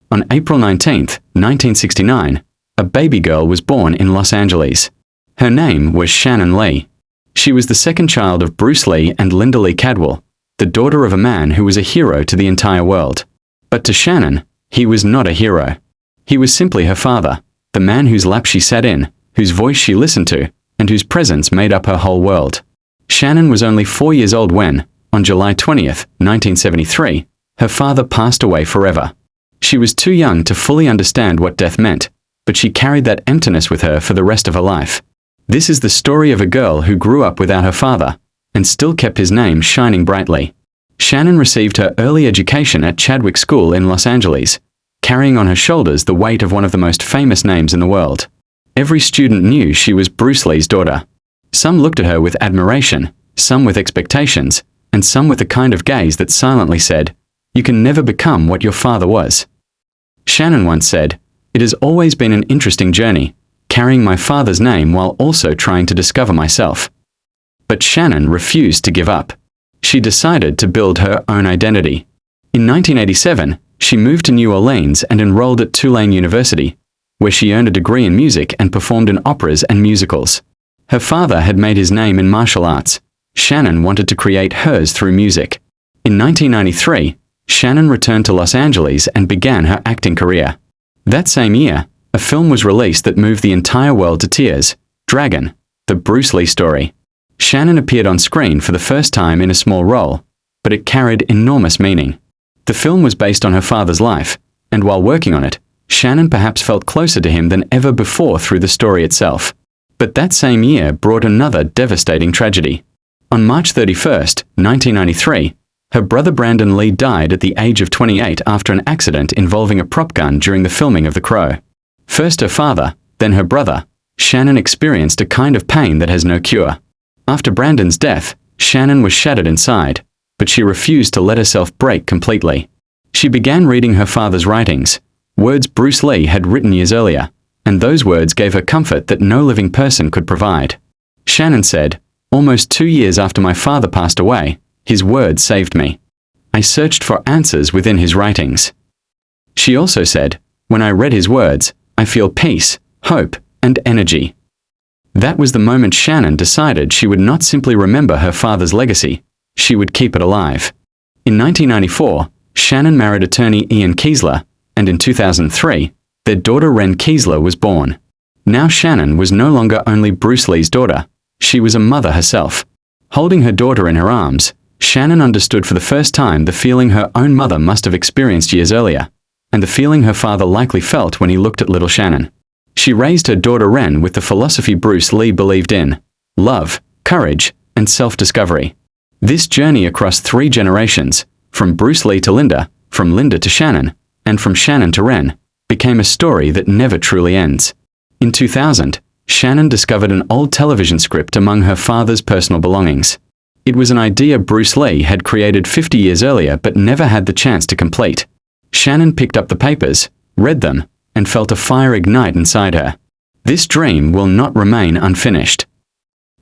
On April 19, 1969, a baby girl was born in Los Angeles. Her name was Shannon Lee. She was the second child of Bruce Lee and Linda Lee Cadwell, the daughter of a man who was a hero to the entire world. But to Shannon, he was not a hero. He was simply her father, the man whose lap she sat in, whose voice she listened to, and whose presence made up her whole world. Shannon was only 4 years old when, on July 20, 1973, her father passed away forever. She was too young to fully understand what death meant, but she carried that emptiness with her for the rest of her life. This is the story of a girl who grew up without her father, and still kept his name shining brightly. Shannon received her early education at Chadwick School in Los Angeles, carrying on her shoulders the weight of one of the most famous names in the world. Every student knew she was Bruce Lee's daughter. Some looked at her with admiration, some with expectations, and some with the kind of gaze that silently said, "You can never become what your father was." Shannon once said, "It has always been an interesting journey, carrying my father's name while also trying to discover myself." But Shannon refused to give up. She decided to build her own identity. In 1987, she moved to New Orleans and enrolled at Tulane University, where she earned a degree in music and performed in operas and musicals. Her father had made his name in martial arts. Shannon wanted to create hers through music. In 1993, Shannon returned to Los Angeles and began her acting career. That same year, a film was released that moved the entire world to tears, Dragon, the Bruce Lee story. Shannon appeared on screen for the first time in a small role, but it carried enormous meaning. The film was based on her father's life, and while working on it, Shannon perhaps felt closer to him than ever before through the story itself. But that same year brought another devastating tragedy. On March 31, 1993, her brother Brandon Lee died at the age of 28 after an accident involving a prop gun during the filming of The Crow. First her father, then her brother, Shannon experienced a kind of pain that has no cure. After Brandon's death, Shannon was shattered inside, but she refused to let herself break completely. She began reading her father's writings, words Bruce Lee had written years earlier, and those words gave her comfort that no living person could provide. Shannon said, "Almost 2 years after my father passed away, his words saved me. I searched for answers within his writings." She also said, "When I read his words, I feel peace, hope, and energy." That was the moment Shannon decided she would not simply remember her father's legacy, she would keep it alive. In 1994, Shannon married attorney Ian Keasler, and in 2003, their daughter Wren Keasler was born. Now Shannon was no longer only Bruce Lee's daughter, she was a mother herself. Holding her daughter in her arms, Shannon understood for the first time the feeling her own mother must have experienced years earlier, and the feeling her father likely felt when he looked at little Shannon. She raised her daughter Wren with the philosophy Bruce Lee believed in: love, courage, and self-discovery. This journey across 3 generations, from Bruce Lee to Linda, from Linda to Shannon, and from Shannon to Wren, became a story that never truly ends. In 2000, Shannon discovered an old television script among her father's personal belongings. It was an idea Bruce Lee had created 50 years earlier but never had the chance to complete. Shannon picked up the papers, read them, and felt a fire ignite inside her. This dream will not remain unfinished.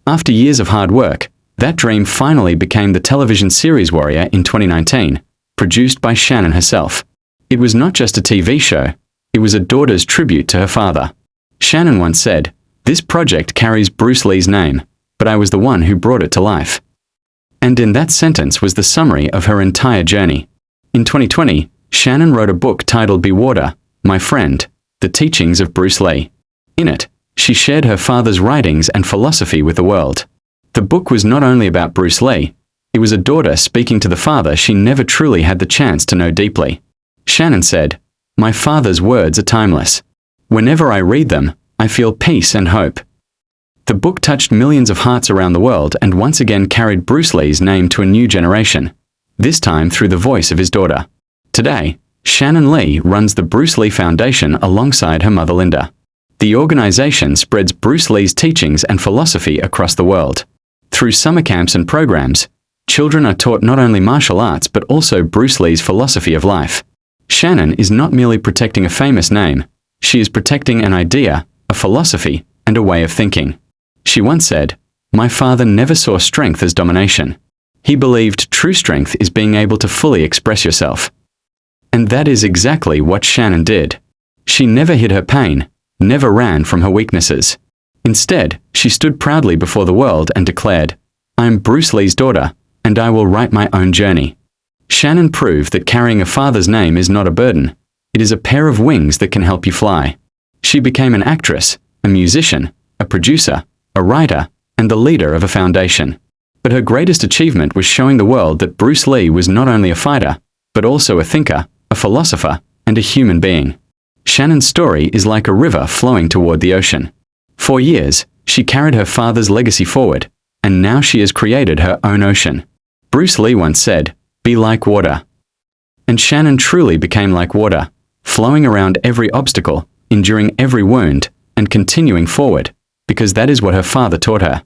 After years of hard work, that dream finally became the television series Warrior in 2019, produced by Shannon herself. It was not just a TV show, it was a daughter's tribute to her father. Shannon once said, "This project carries Bruce Lee's name, but I was the one who brought it to life." And in that sentence was the summary of her entire journey. In 2020, Shannon wrote a book titled Be Water, My Friend, The Teachings of Bruce Lee. In it, she shared her father's writings and philosophy with the world. The book was not only about Bruce Lee, it was a daughter speaking to the father she never truly had the chance to know deeply. Shannon said, "My father's words are timeless. Whenever I read them, I feel peace and hope." The book touched millions of hearts around the world and once again carried Bruce Lee's name to a new generation, this time through the voice of his daughter. Today, Shannon Lee runs the Bruce Lee Foundation alongside her mother Linda. The organization spreads Bruce Lee's teachings and philosophy across the world. Through summer camps and programs, children are taught not only martial arts but also Bruce Lee's philosophy of life. Shannon is not merely protecting a famous name, she is protecting an idea, a philosophy, and a way of thinking. She once said, "My father never saw strength as domination. He believed true strength is being able to fully express yourself." And that is exactly what Shannon did. She never hid her pain, never ran from her weaknesses. Instead, she stood proudly before the world and declared, "I am Bruce Lee's daughter, and I will write my own journey." Shannon proved that carrying a father's name is not a burden. It is a pair of wings that can help you fly. She became an actress, a musician, a producer, a writer, and the leader of a foundation. But her greatest achievement was showing the world that Bruce Lee was not only a fighter, but also a thinker, a philosopher, and a human being. Shannon's story is like a river flowing toward the ocean. For years, she carried her father's legacy forward, and now she has created her own ocean. Bruce Lee once said, "Be like water." And Shannon truly became like water, flowing around every obstacle, enduring every wound, and continuing forward, because that is what her father taught her.